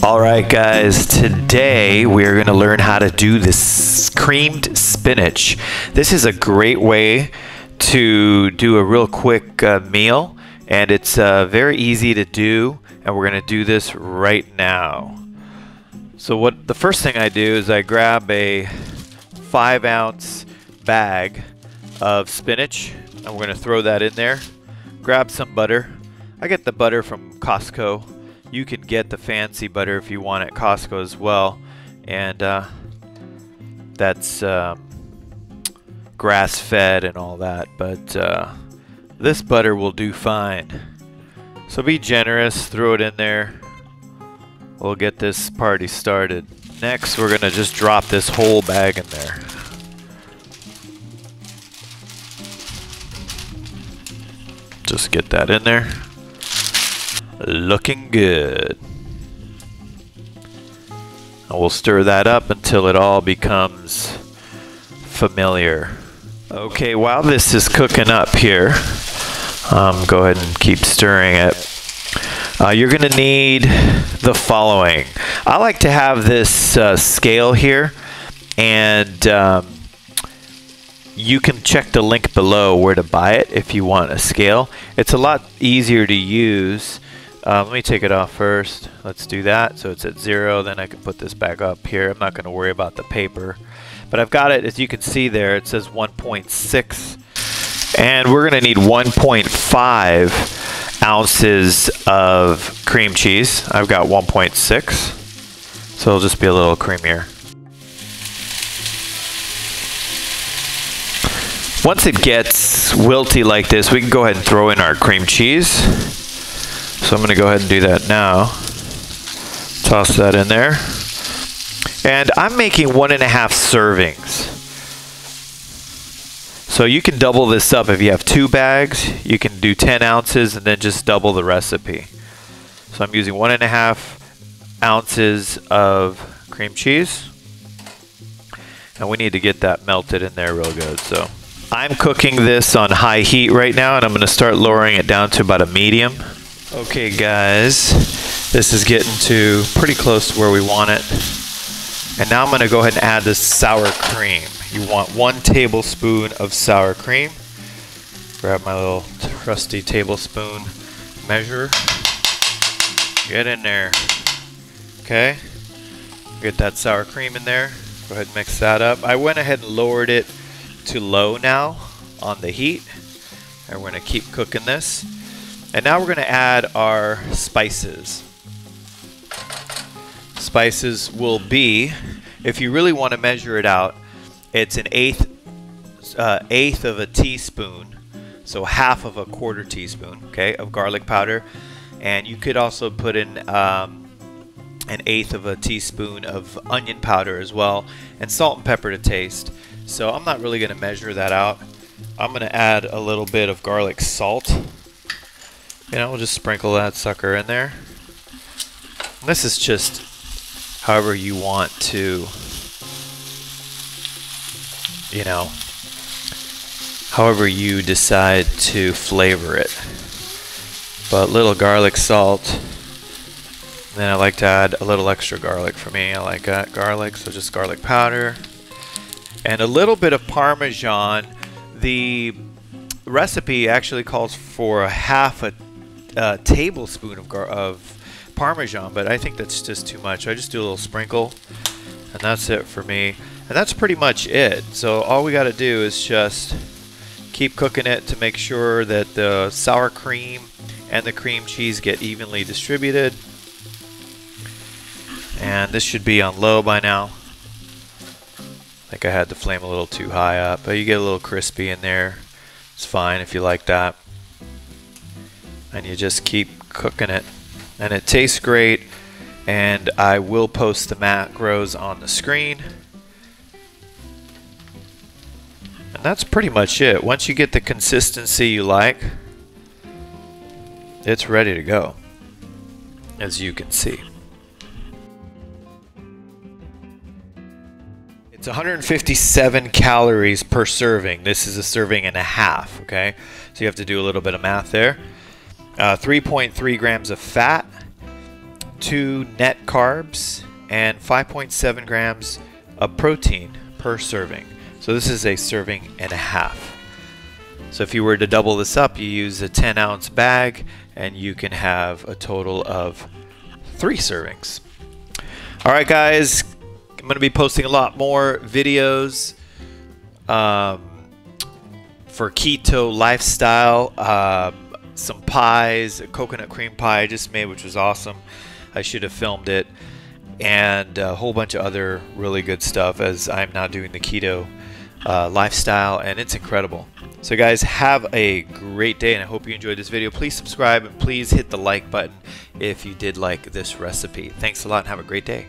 Alright guys, today we're going to learn how to do this creamed spinach. This is a great way to do a real quick meal, and it's very easy to do, and we're going to do this right now. So the first thing I do is I grab a 5-ounce bag of spinach, and we're going to throw that in there. Grab some butter. I get the butter from Costco. You can get the fancy butter if you want at Costco as well, and that's grass-fed and all that, but this butter will do fine. So be generous, throw it in there. We'll get this party started. Next, we're gonna just drop this whole bag in there. Just get that in there. Looking good. And we'll stir that up until it all becomes familiar. Okay, while this is cooking up here, go ahead and keep stirring it. You're going to need the following. I like to have this scale here, and you can check the link below where to buy it if you want a scale. It's a lot easier to use. Let me take it off first. Let's do that. So it's at 0. Then I can put this back up here. I'm not going to worry about the paper. But I've got it, as you can see there, it says 1.6. And we're going to need 1.5 ounces of cream cheese. I've got 1.6. So it'll just be a little creamier. Once it gets wilty like this, we can go ahead and throw in our cream cheese. So I'm going to go ahead and do that now. Toss that in there. And I'm making 1.5 servings. So you can double this up. If you have 2 bags, you can do 10 ounces and then just double the recipe. So I'm using 1.5 ounces of cream cheese. And we need to get that melted in there real good. So I'm cooking this on high heat right now, and I'm going to start lowering it down to about a medium. Okay guys, this is getting to pretty close to where we want it. And now I'm going to go ahead and add this sour cream. You want 1 tablespoon of sour cream. Grab my little trusty tablespoon measure. Get in there. Okay, get that sour cream in there. Go ahead and mix that up. I went ahead and lowered it to low now on the heat. And we're going to keep cooking this. And now we're going to add our spices. Spices will be, if you really want to measure it out, it's an eighth of a teaspoon, so half of a quarter teaspoon, okay, of garlic powder. And you could also put in an eighth of a teaspoon of onion powder as well, and salt and pepper to taste. So I'm not really going to measure that out. I'm going to add a little bit of garlic salt. You know, we'll just sprinkle that sucker in there. And this is just however you want to, you know, however you decide to flavor it. But little garlic salt. Then I like to add a little extra garlic for me. I like that garlic, so just garlic powder. And a little bit of Parmesan. The recipe actually calls for a half a tablespoon of Parmesan, but I think that's just too much. I just do a little sprinkle, and that's it for me. And that's pretty much it. So all we got to do is just keep cooking it to make sure that the sour cream and the cream cheese get evenly distributed. And this should be on low by now. I think I had the flame a little too high up, but you get a little crispy in there. It's fine if you like that. And you just keep cooking it, and it tastes great. And I will post the macros on the screen, and that's pretty much it. Once you get the consistency you like, it's ready to go, as you can see. It's 157 calories per serving. This is a serving and a half, okay? So you have to do a little bit of math there. 3.3 grams of fat, 2 net carbs, and 5.7 grams of protein per serving. So this is a serving and a half. So if you were to double this up, you use a 10-ounce bag and you can have a total of 3 servings. Alright guys, I'm going to be posting a lot more videos for keto lifestyle. Some pies, a coconut cream pie I just made, which was awesome. I should have filmed it. And a whole bunch of other really good stuff, as I'm now doing the keto lifestyle, and it's incredible. So guys, have a great day, and I hope you enjoyed this video. Please subscribe and please hit the like button if you did like this recipe. Thanks a lot and have a great day.